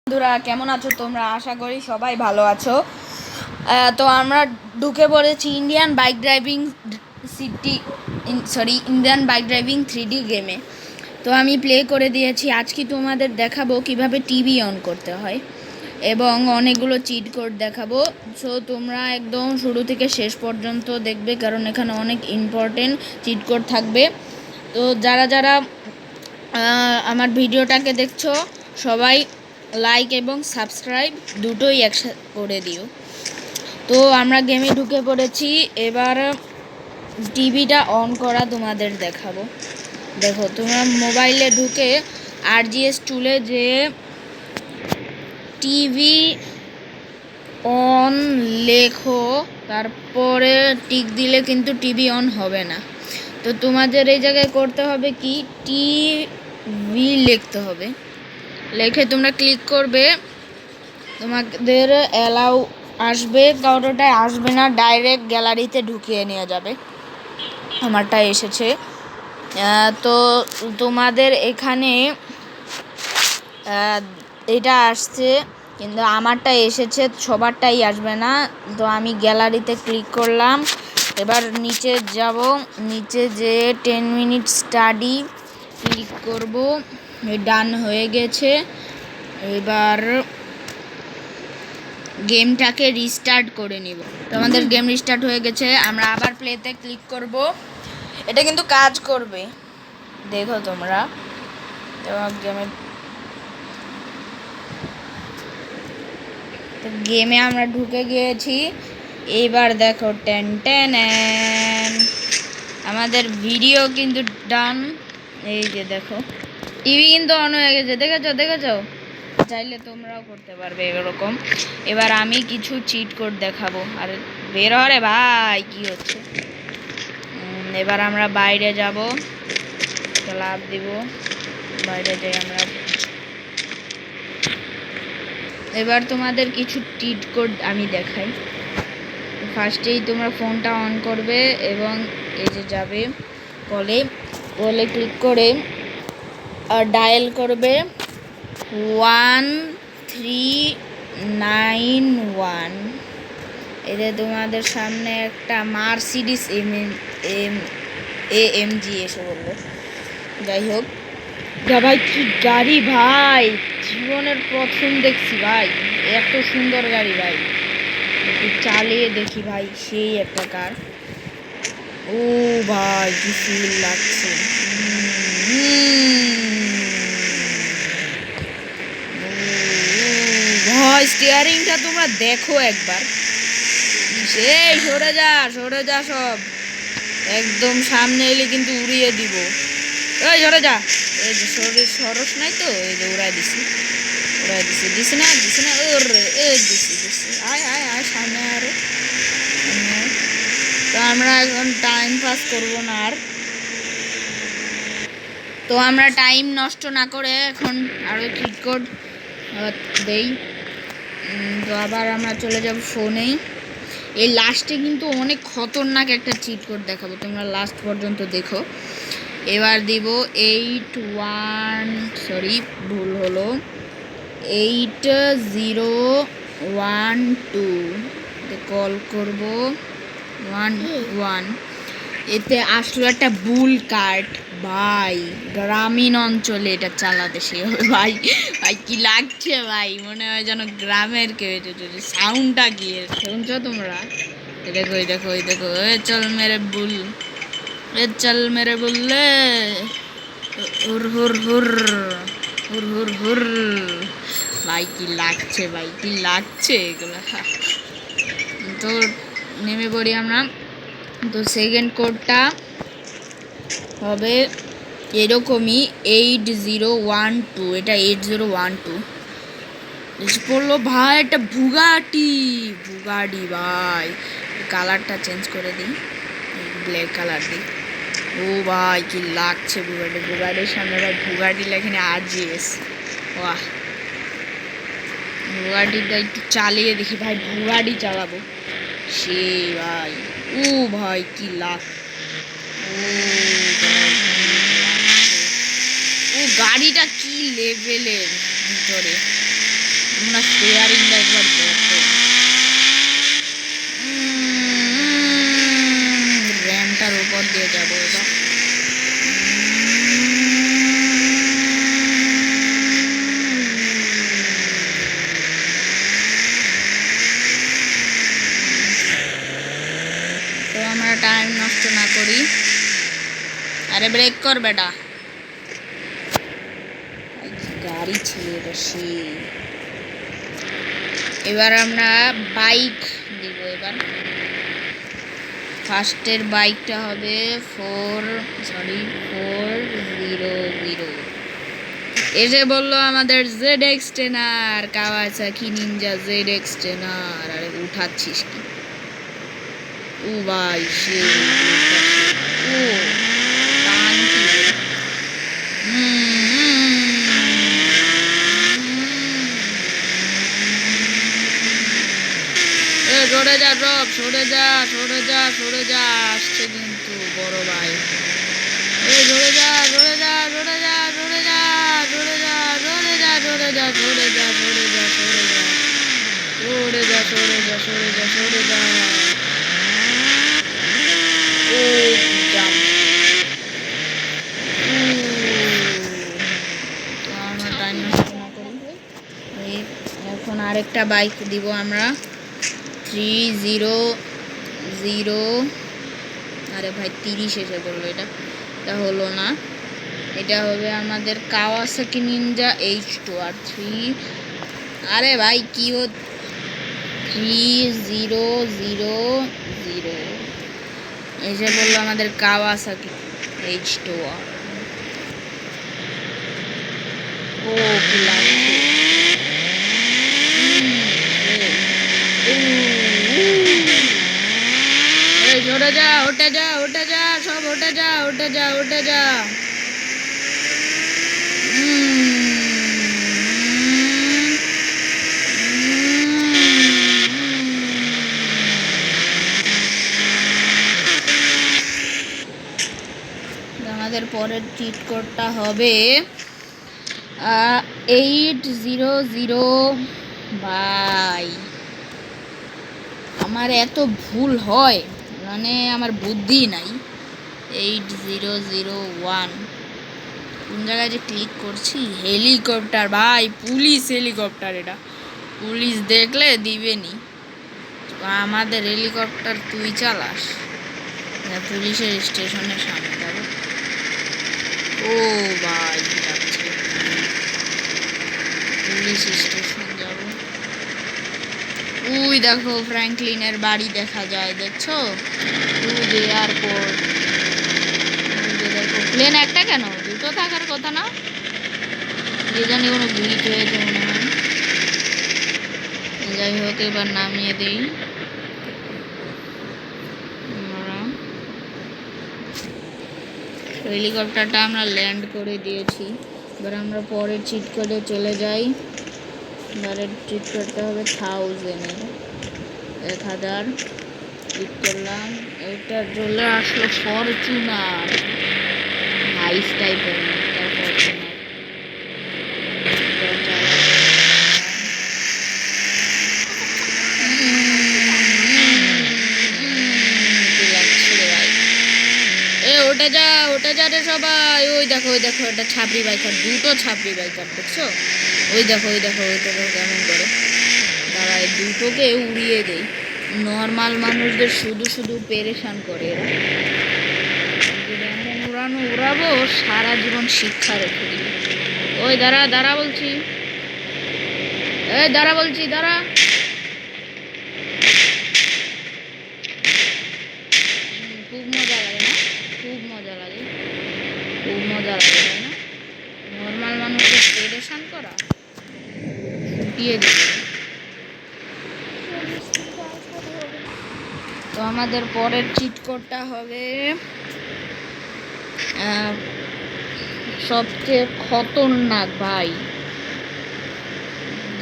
বন্ধুরা কেমন আছো তোমরা? আশা করি সবাই ভালো আছো। তো আমরা ঢুকে পড়েছি ইন্ডিয়ান বাইক ড্রাইভিং 3D গেমে। তো আমি প্লে করে দিয়েছি। আজকে তোমাদের দেখাবো কিভাবে টিভি অন করতে হয় এবং অনেকগুলো চিট কোড দেখাবো। সো তোমরা একদম শুরু থেকে শেষ পর্যন্ত দেখবে, কারণ এখানে অনেক ইম্পর্টেন্ট চিট কোড থাকবে। তো যারা যারা আমার ভিডিওটাকে দেখছো সবাই লাইক এবং সাবস্ক্রাইব দুটোই একসাথে করে দিও। তো আমরা গেমে ঢুকে পড়েছি। এবার টিভিটা অন করা তোমাদের দেখাবো। দেখো, তোমরা মোবাইলে ঢুকে RGS টুলে যে টিভি অন লেখো, তারপরে টিক দিলে কিন্তু টিভি অন হবে না। তো তোমাদের এই জায়গায় করতে হবে কি, টিভি লিখতে হবে। লিখে তোমরা ক্লিক করবে, তোমাদের অ্যালাউ আসবে, কারোটায় আসবে না, ডাইরেক্ট গ্যালারিতে ঢুকিয়ে নেওয়া যাবে। আমারটা এসেছে। তো তোমাদের এখানে এটা আসছে, কিন্তু আমারটা এসেছে, সবারটাই আসবে না। তো আমি গ্যালারিতে ক্লিক করলাম। এবার নিচে যাব, নিচে যে 10 মিনিট স্টাডি ক্লিক করব। ডান হয়ে গেছে। এবার গেমটাকে রিস্টার্ট করে নিব। তো আমাদের গেম রিস্টার্ট হয়ে গেছে। আমরা আবার প্লেতে ক্লিক করব। এটা কিন্তু কাজ করবে, দেখো তোমরা। গেমে আমরা ঢুকে গিয়েছি। এবার দেখো, টেন টেন আমাদের ভিডিও কিন্তু ডান। এই যে দেখো, টিভি কিন্তু অন হয়ে গেছে, দেখেছো। চাইলে তোমরাও করতে পারবে এরকম। এবার আমি কিছু চিট কোড দেখাবো। আর বের হরে ভাই, কি হচ্ছে? এবার আমরা বাইরে যাব, লাভ দিব, বাইরে যাই আমরা। এবার তোমাদের কিছু চিট কোড আমি দেখাই। ফার্স্টেই তোমরা ফোনটা অন করবে এবং এই যে যাবে কলে ক্লিক করে ডায়াল করবে 1391। এতে তোমাদের সামনে একটা মার্সিডিস AMG এসে বললো। যাই হোক, ভাই কি গাড়ি ভাই, জীবনের প্রথম দেখছি ভাই এত সুন্দর গাড়ি ভাই। একটু চালিয়ে দেখি ভাই, সেই একটা কার। ও ভাই, কি ফিল লাগছে। ভাই স্টিয়ারিংটা তোমরা দেখো একবার। সেই সরে যা সব। একদম সামনে এলে কিন্তু উড়িয়ে দিব। ওই সরে যা। এই যে সরস নাই তো, এই যে উড়াই দিছি না ওর। দিছি আয় সামনে আরো। তো আমরা এখন টাইম পাস করবো না আর। তো আমরা টাইম নষ্ট না করে এখন আরও চিট কোড দেই। তো আবার আমরা চলে যাব ফোনেই। এই লাস্টে কিন্তু অনেক খতরনাক একটা চিট কোড দেখাবো, তোমরা লাস্ট পর্যন্ত দেখো। এবার দিব ভুল হলো, 8012 কল করব 11। এতে আসলো একটা বুল কার্ট ভাই, গ্রামীণ অঞ্চলে এটা চালাতে সে ভাই। কি লাগছে ভাই, মনে হয় যেন গ্রামের কেউ। সাউন্ডটা কি শুনছো তোমরা? দেখো চল মেরে বুল্লে, হুর হুর হুর হুর হুর হুর। ভাই কি লাগছে এগুলো। তো নেমে পড়ি আমরা। তো সেকেন্ড কোডটা হবে এরকমই 8012। এটা 8012 পড়লো ভাই। একটা বুগাটি ভাই, কালারটা চেঞ্জ করে দিই, ব্ল্যাক কালার দিই। ও ভাই কি লাগছে বুগাটির সামনে ভাই। বুগাটি লেখেনি RGS। বাহ, বুগাটিটা একটু চালিয়ে দেখি ভাই, বুগাটি চালাবো সে ভাই। ও ভাই কি লাগ, ও গাড়িটা কি লেভেলের ভিতরে। তোমরা স্টিয়ারিংটা একবার দেখো, র্যামটার উপর দিয়ে যাবো এবার। তো আমরা টাইম নষ্ট না করি, আরে ব্রেক কর বেটা, গাড়ি ছিল বেশি। এবার আমরা বাইক দিব। এবার ফার্স্টের বাইকটা হবে 400। এসে বললো আমাদের ZX-10 কাওয়াসাকি নিনজা ZX-10। আরে উঠাচ্ছিস কি? ও ভাই সে ও টান কি? সরে যা সব, সরে যা সরে যা সরে যা, আসছে কিন্তু বড় ভাই। সরে যা সরে যা সরে যা সরে যা সরে যা সরে যা সরে যা সরে যা সরে যা সরে যা সরে যা সরে যা সরে যা সরে যা। ও জাম, তো আমরা টাইম নষ্ট না করি, এখন আরেকটা বাইক দিব আমরা 300। আরে ভাই 30 এসে বললো, এটা হলো না, এটা হবে আমাদের কাওয়াসাকি নিনজা H2R3। আরে ভাই কি 3000 এসে বললো আমাদের কাওয়াসাকি H2R। ও কি লাগছে, উঠে যা উঠে যা উঠে যা সব, উঠে যা উঠে যা উঠে যা। আমাদের পরের চিট কোডটা হবে 800। ভাই আমার এত ভুল হয়, মানে আমার বুদ্ধি নাই। 8001 কোন জায়গায় যে ক্লিক করছি? হেলিকপ্টার ভাই, পুলিশ হেলিকপ্টার, এটা পুলিশ দেখলে দিবেনি। আমাদের হেলিকপ্টার তুই চালাস, পুলিশের স্টেশনের সামনে যাবো। ও ভাই যাচ্ছে, পুলিশ স্টেশন যাব। ওই দেখো ফ্র্যাঙ্কলিনের বাড়ি দেখা যায়, দেখছো? এয়ারপোর্ট। দেখো প্লেন একটা কেন, দুটো থাকার কথা না? যে জানি কোনো গ্লিচ হয়েছে মনে হয়। যাই হোক এবার নামিয়ে দিই। হেলিকপ্টারটা আমরা ল্যান্ড করে দিয়েছি। এবার আমরা পরের চিট কোডে চলে যাই। এবারের চিট কোডটা হবে 1000 ক্লিক করলাম, এটা চলে আসলো ফরচুনার, নাইস টাইপের একটা ফরচুনার। ওটা যা ওটা যা রে সবাই, ওই দেখো এটা ছাপড়ি বাইকার, দুটো ছাপড়ি বাইকার দেখছো? ওই দেখো ওইটা কেমন করে দাঁড়ায়, দুটোকে উড়িয়ে দেয়। নর্মাল মানুষদের শুধু শুধু পেরেশান করে এরা। এমন উড়াবো সারা জীবন শিক্ষা রেখে দিবে। ওই দাঁড়া বলছি, দাঁড়া বলছি, দাঁড়া। খুব মজা লাগে না? খুব মজা লাগে তাই না? নর্মাল মানুষদের পেরেশান করা, ফুটিয়ে দিবে। তো আমাদের পরের চিট কোডটা হবে সবচেয়ে খতরনাক ভাই,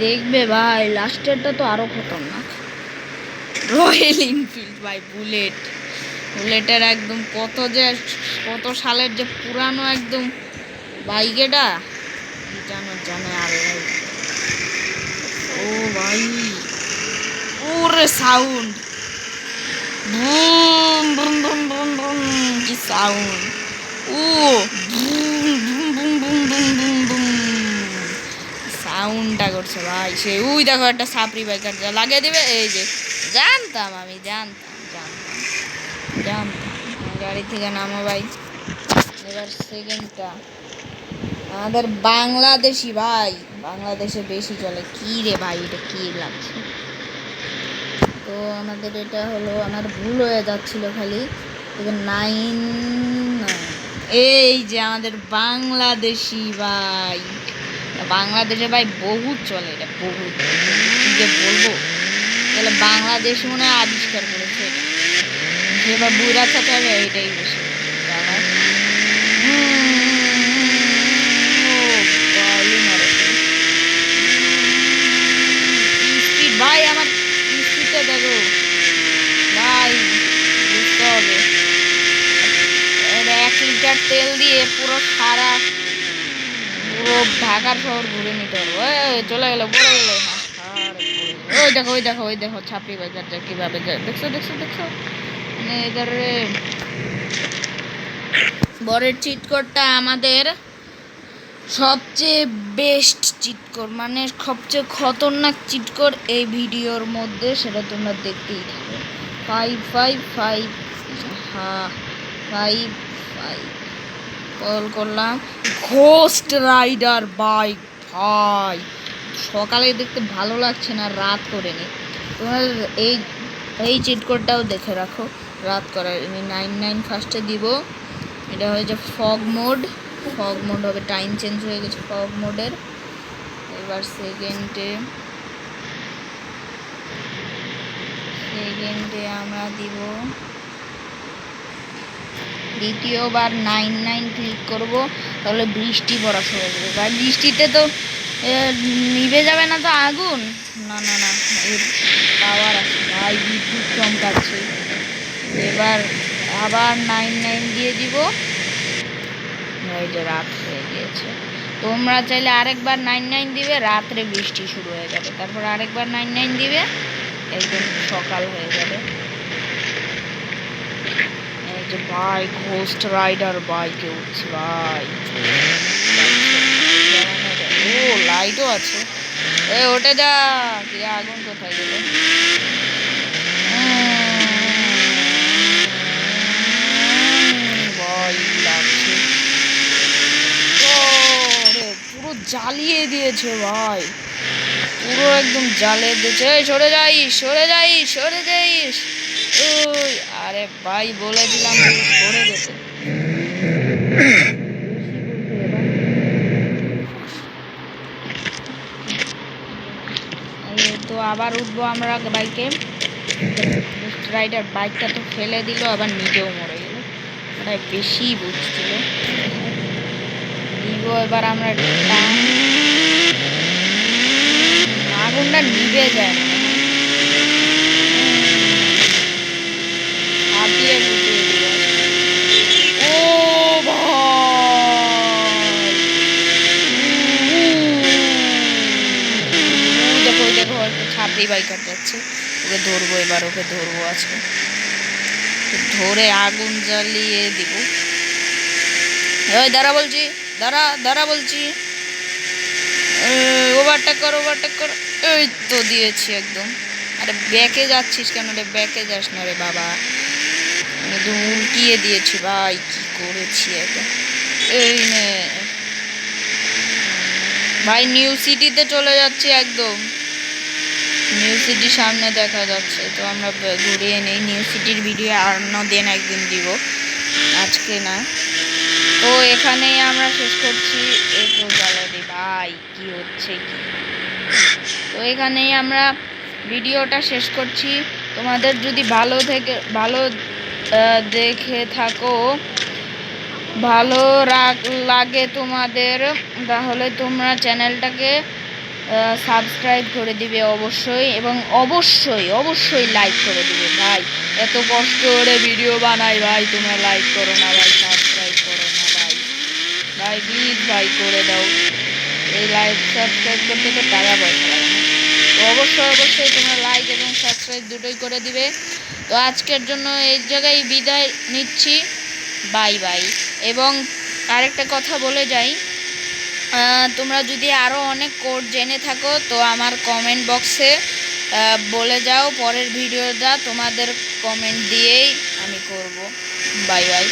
দেখবে ভাই লাস্টেরটা তো আরো খতরনাক। রয়্যাল এনফিল্ড ভাই, বুলেটের একদম কত সালের যে পুরানো একদম বাইক, এটা জানে আল্লাহ। Sound, boom boom boom boom boom, কি সাউন্ড! ও boom boom boom boom boom boom boom, সাউন্ডটা করছে ভাই সে। ওই দেখো একটা সাপড়ি বাইকার যা লাগিয়ে দিবে। এই যে জানতাম, আমি জানতাম জানতাম জানতাম। গাড়ি থেকে নামো ভাই। এবার সেকেন্ডটা আমাদের বাংলাদেশি ভাই, বাংলাদেশে বেশি চলে। কি রে ভাই, এটা কি লাগছে? তো আমাদের এটা হলো, আমার ভুল হয়ে যাচ্ছিল খালি। নাইন, এই যে আমাদের বাংলাদেশি ভাই, বাংলাদেশে ভাই বহুত চলে এটা, বহুত। কি যে বলবো, তাহলে বাংলাদেশ মনে হয় আবিষ্কার করেছে এটা। যেবার বুড়া চাচাবে এটাই বেশি স্পিড ভাই, আমার স্পিডটা দেখো ভাই, বুঝতে হবে। 1 লিটার তেল দিয়ে পুরো সারা পুরো ঢাকার শহর ঘুরে নিতে পারবো। চলে গেলো, পড়ে গেলো। ওই দেখো ওই দেখো ওই দেখো ছাপড়ি বাজারটা কিভাবে যায়, দেখছো দেখছো দেখছো? মানে এদের বরের চিট কোডটা আমাদের সবচেয়ে বেস্ট চিট কোড, মানে সবচেয়ে খতরনাক চিট কোড এই ভিডিওর মধ্যে, সেটা তোমরা দেখতেই থাকো। 555, হ্যাঁ 55 কল করলাম। ঘোস্ট রাইডার বাইক ভাই, সকালে দেখতে ভালো লাগছে না, রাত করে নি। তোমার এই এই চিট কোডটাও দেখে রাখো রাত করার। আমি 99 ফার্স্টে দিব। এটা হয়ে যে ফগ মোড, ফগ মোড হবে, টাইম চেঞ্জ হয়ে গেছে ফগ মোডের। এবার সেকেন্ডে আমরা দিব দ্বিতীয়বার 99 ক্লিক করব, তাহলে বৃষ্টি পড়া শুরু হয়ে যাবে ভাই। বৃষ্টিতে তো নিভে যাবে না তো আগুন, না না না, এর পাওয়ার আছে ভাই, বিদ্যুৎ চমকাচ্ছে। এবার আবার 99 দিয়ে দিব। এই যে রাত হয়ে গিয়েছে। তোমরা চাইলে আরেকবার 99 দিবে, রাত্রে বৃষ্টি শুরু হয়ে যাবে। তারপর আরেকবার 99 দিবে, একদম সকাল হয়ে যাবে। এই যে ভাই, ঘোস্ট রাইডার বাইকে উঠছি ভাই। ও লাইটও আছে, এ ওঠে যা। আগুন কোথায় গেল? ভয় লাগছে। পুরো জ্বালিয়ে দিয়েছে ভাই, পুরো একদম জ্বালিয়ে দিয়েছে। সরে যাইস সরে যাইস সরে যাইস। ওই আরে ভাই বলেছিলাম সরে যেতে। তো আবার উঠবো আমরা বাইকে। রাইডার বাইকটা তো ফেলে দিল, আবার নিজেও মরে গেল, ওটাই বেশি বুঝছিল। দিব এবার আমরা, আগুনটা নিভে যায় না, হাত দিয়ে ঢুকিয়ে দিল। ও দেখো দেখো, একটা ছাপড়ি বাইকার যাচ্ছে, ওকে ধরবো এবার, ওকে ধরবো আজকে, ধরে আগুন জ্বালিয়ে দিব। ওই দাঁড়া বলছি, দাঁড়া দাঁড়া বলছি, ওভারটেক কর ওভারটেক কর। এই তো দিয়েছি একদম। আরে ব্যাকে যাচ্ছিস কেন রে? ব্যাকে যাস না রে বাবা, একদম উল্টিয়ে দিয়েছি ভাই, কি করেছি এটা। এই নে ভাই, নিউ সিটিতে চলে যাচ্ছি একদম, নিউ সিটির সামনে দেখা যাচ্ছে। তো আমরা ঘুরিয়ে নেই, নিউ সিটির ভিডিও অন্য দিন একদিন দিব, আজকে না। তো এখানেই আমরা শেষ করছি। এই তো গ্যালারি ভাই, কি হচ্ছে কি? তো এখানেই আমরা ভিডিওটা শেষ করছি। তোমাদের যদি ভালো দেখে থাকো, ভালো লাগে তোমাদের, তাহলে তোমরা চ্যানেলটাকে সাবস্ক্রাইব করে দিবে অবশ্যই, এবং অবশ্যই অবশ্যই লাইক করে দিবে ভাই। এত কষ্ট করে ভিডিও বানাই ভাই, তোমরা লাইক করো না ভাই, সাবস্ক্রাইব করো না ভাই, ভাই প্লিজ ভাই করে দাও। এই লাইক সাবস্ক্রাইব করতে তো টাকা পয়সা লাগে না। তো অবশ্যই তোমরা লাইক এবং সাবস্ক্রাইব দুটোই করে দিবে। তো আজকের জন্য এই জায়গায় বিদায় নিচ্ছি, বাই বাই। এবং আরেকটা কথা বলে যাই, তোমরা যদি আরও অনেক কোড জেনে থাকো তো আমার কমেন্ট বক্সে বলে যাও, পরের ভিডিওটা তোমাদের কমেন্ট দিয়েই আমি করব। Bye bye.